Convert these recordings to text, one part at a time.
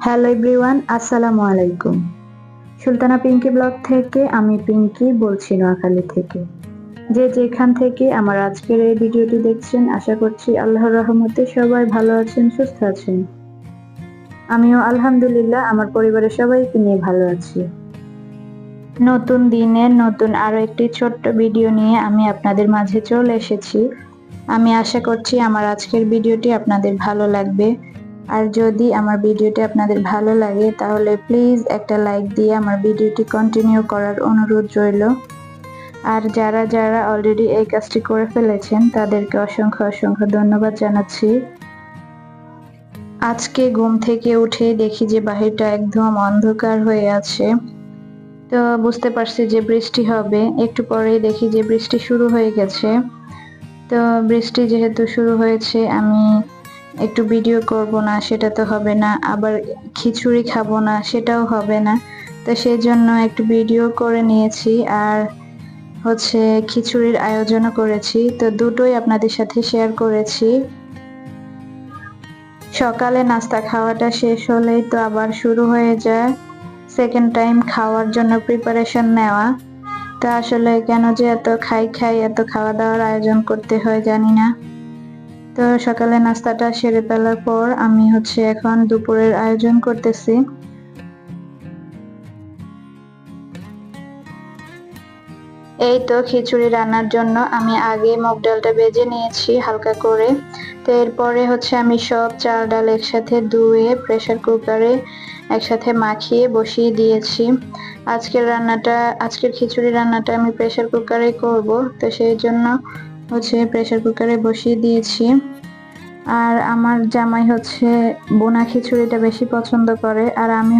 Hello everyone, আসসালামু আলাইকুম। Sultana Pinki blog থেকে আমি পিঙ্কি বলছি, নোয়াখালী থেকে। যে যেখান থেকে আমার আজকের এই ভিডিওটি দেখছেন, আশা করছি আল্লাহর রহমতে সবাই ভালো আছেন, সুস্থ আছেন। আমিও আলহামদুলিল্লাহ আমার পরিবারের সবাইকে নিয়ে ভালো আছি। নতুন দিনে নতুন আরো একটি ছোট্ট ভিডিও নিয়ে আমি আপনাদের মাঝে চলে এসেছি। আমি আশা করছি আমার আজকের ভিডিওটি আপনাদের ভালো লাগবে। আর যদি আমার ভিডিওটি আপনাদের ভালো লাগে তাহলে প্লিজ একটা লাইক দিয়ে আমার ভিডিওটি কন্টিনিউ করার অনুরোধ রইল। আর যারা যারা অলরেডি এই কাজটি করে ফেলেছেন তাদেরকে অসংখ্য অসংখ্য ধন্যবাদ জানাচ্ছি। আজকে ঘুম থেকে উঠে দেখি যে বাহিরটা একদম অন্ধকার হয়ে আছে। তো বুঝতে পারছি যে বৃষ্টি হবে, একটু পরেই দেখি যে বৃষ্টি শুরু হয়ে গেছে। তো বৃষ্টি যেহেতু শুরু হয়েছে, আমি একটু ভিডিও করব না সেটা তো হবে না, আবার খিচুড়ি খাবো না সেটাও হবে না। তো সেই জন্য একটু ভিডিও করে নিয়েছি, আর খিচুড়ির আয়োজনও করেছি। তো দুটোই আপনাদের সাথে শেয়ার করেছি। সকালে নাস্তা খাওয়াটা শেষ হলেই তো আবার শুরু হয়ে যায় সেকেন্ড টাইম খাওয়ার জন্য প্রিপারেশন নেওয়া। তো আসলে কেন যে এত খাই এত খাওয়া দাওয়ার আয়োজন করতে হয় জানি না। তো সকালে নাস্তাটা সেরে ফেলার পর আমি এখন দুপুরের আয়োজন করতেছি। এই তো খিচুড়ি রান্নার জন্য আমি আগে মুগ ডালটা ভেজে নিয়েছি হালকা করে। তো এরপরে আমি সব চাল ডাল একসাথে ধুয়ে প্রেসার কুকারে একসাথে মাখিয়ে বসিয়ে দিয়েছি। আজকের খিচুড়ি রান্নাটা আমি প্রেসার কুকারে করব। তো সেই জন্য প্রেসার কুকারে বসিয়ে দিয়েছি। আর আমার জামাই বোনা খিচুড়িটা বেশি পছন্দ করে, আর আমি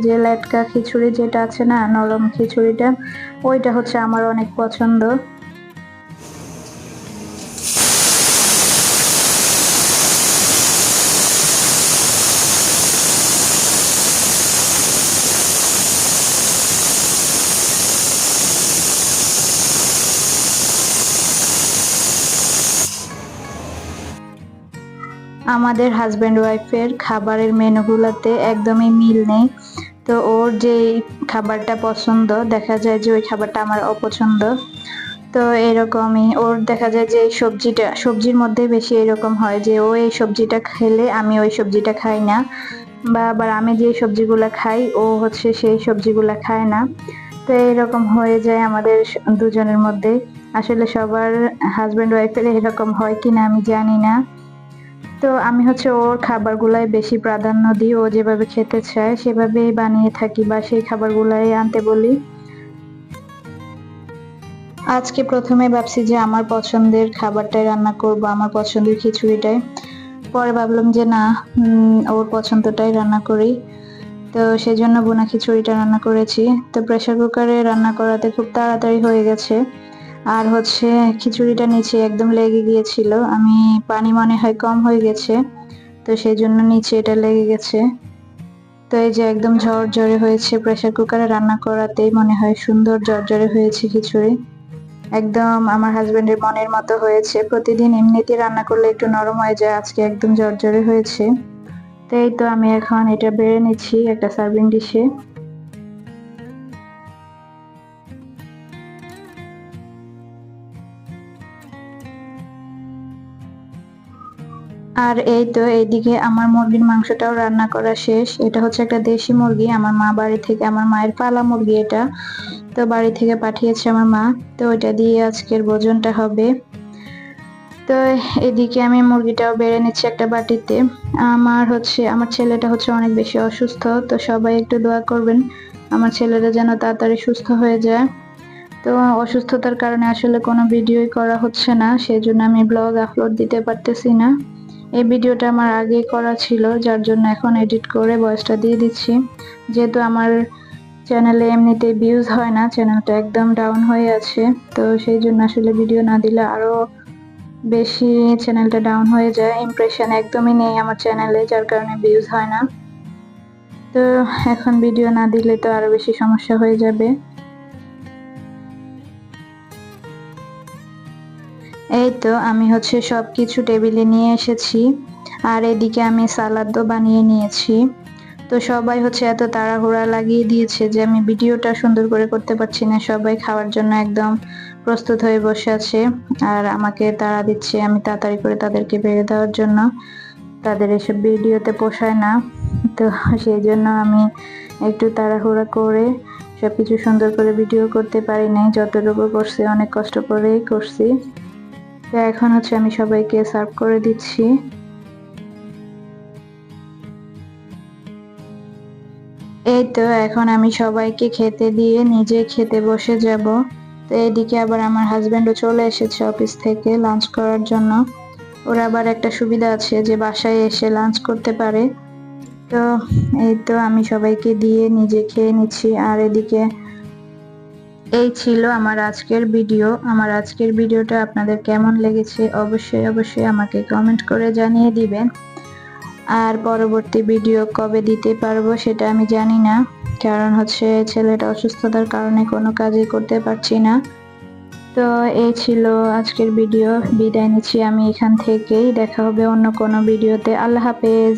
যে লেটকা খিচুড়ি যেটা আছে না, নরম খিচুড়িটা, ওইটা আমার অনেক পছন্দ। আমাদের হাজব্যান্ড ওয়াইফের খাবারের মেনুগুলোতে একদমই মিল নেই। তো ওর যে খাবারটা পছন্দ, দেখা যায় যে ওই খাবারটা আমার অপছন্দ। তো এরকমই ওর দেখা যায় যে এই সবজির মধ্যে বেশি এরকম হয় যে ও এই সবজিটা খেলে আমি ওই সবজিটা খাই না, বা আবার আমি যে সবজিগুলা খাই ও সেই সবজিগুলা খায় না। তো এরকম হয়ে যায় আমাদের দুজনের মধ্যে। আসলে সবার হাজব্যান্ড ওয়াইফের এরকম হয় কিনা আমি জানি না। তো আমি ওর খাবারগুলাই বেশি প্রাধান্য দিই, ও যেভাবে খেতে চায় সেভাবেই বানিয়ে থাকি বা সেই খাবারগুলাই আনতে বলি। আজকে প্রথমে ভাবছি যে আমার পছন্দের খাবারটাই রান্না করব, আমার পছন্দের খিচুড়িটাই। পরে ভাবলাম যে না, ওর পছন্দটাই রান্না করি। তো সেজন্য বোনা খিচুড়িটা রান্না করেছি। তো প্রেসার কুকারে রান্না করাতে খুব তাড়াতাড়ি হয়ে গেছে। আর খিচুড়িটা নিচে একদম লেগে গিয়েছিল, আমি পানি মনে হয় কম হয়ে গেছে, তো সেই জন্য নিচে এটা লেগে গেছে। তো এই যে একদম ঝরঝরে হয়েছে, প্রেসার কুকারে রান্না করাতেই মনে হয় সুন্দর ঝরঝরে হয়েছে খিচুড়ি। একদম আমার হাজবেন্ডের মনের মতো হয়েছে। প্রতিদিন এমনিতে রান্না করলে একটু নরম হয়ে যায়, আজকে একদম ঝরঝরে হয়েছে। তো এই তো আমি এখন এটা বেড়ে নিচ্ছি একটা সার্ভিং ডিশে। আর এই তো এইদিকে আমার মুরগির মাংসটাও রান্না করা শেষ। এটা একটা দেশি মুরগি, আমার মা বাড়ি থেকে, আমার মায়ের পালা মুরগি এটা, তো বাড়ি থেকে পাঠিয়েছে আমার মা। তো ওইটা দিয়ে আজকের ভোজনটা হবে। তো এদিকে আমি মুরগিটাও বেড়ে নিচ্ছি একটা বাটিতে। আমার ছেলেটা অনেক বেশি অসুস্থ, তো সবাই একটু দোয়া করবেন আমার ছেলেটা যেন তাড়াতাড়ি সুস্থ হয়ে যায়। তো অসুস্থতার কারণে আসলে কোনো ভিডিওই করা হচ্ছে না, সেই জন্য আমি ব্লগ আপলোড দিতে পারতেছি না। এই ভিডিওটা আমার আগে করা ছিল, যার জন্য এখন এডিট করে ভয়েসটা দিয়ে দিচ্ছি। যেহেতু আমার চ্যানেলে এমনিতে ভিউজ হয় না, চ্যানেলটা একদম ডাউন হয়ে আছে, তো সেই জন্য আসলে ভিডিও না দিলে আরো বেশি চ্যানেলটা ডাউন হয়ে যায়। ইমপ্রেশন একদমই নেই আমার চ্যানেলে, যার কারণে ভিউজ হয় না। তো এখন ভিডিও না দিলে তো আরো বেশি সমস্যা হয়ে যাবে। এই তো আমি সবকিছু টেবিলে নিয়ে এসেছি, আর এদিকে আমি সালাদও বানিয়ে নিয়েছি। তো সবাই হচ্ছে এত তাড়াহুড়া লাগিয়ে দিয়েছে যে আমি ভিডিওটা সুন্দর করে করতে পারছি না। সবাই খাওয়ার জন্য একদম প্রস্তুত হয়ে বসে আছে আর আমাকে তাড়া দিচ্ছে আমি তাড়াতাড়ি করে তাদেরকে বেড়ে দেওয়ার জন্য। তাদের এসব ভিডিওতে পোষায় না, তো সেই জন্য আমি একটু তাড়াহুড়া করে সবকিছু সুন্দর করে ভিডিও করতে পারি নাই। যতটুকু করছি অনেক কষ্ট করেই করছি। তো এখন হচ্ছে আমি সবাইকে সার্ভ করে দিচ্ছি। এই তো এখন আমি সবাইকে খেতে দিয়ে নিজে খেতে বসে যাব। তো এদিকে আবার আমার হাজবেন্ডও চলে এসেছে অফিস থেকে লাঞ্চ করার জন্য। ওর আবার একটা সুবিধা আছে যে বাসায় এসে লাঞ্চ করতে পারে। তো এই তো আমি সবাইকে দিয়ে নিজে খেয়ে নিচ্ছি। আর এদিকে এই ছিল আমার আজকের ভিডিও। আমার আজকের ভিডিওটা আপনাদের কেমন লেগেছে অবশ্যই আমাকে কমেন্ট করে জানিয়ে দিবেন। আর পরবর্তী ভিডিও কবে দিতে পারবো সেটা আমি জানি না, কারণ হচ্ছে ছেলেটা অসুস্থতার কারণে কোনো কাজই করতে পারছি না। তো এই ছিল আজকের ভিডিও, বিদায় নিচ্ছি আমি এখান থেকেই। দেখা হবে অন্য কোনো ভিডিওতে। আল্লাহ হাফেজ।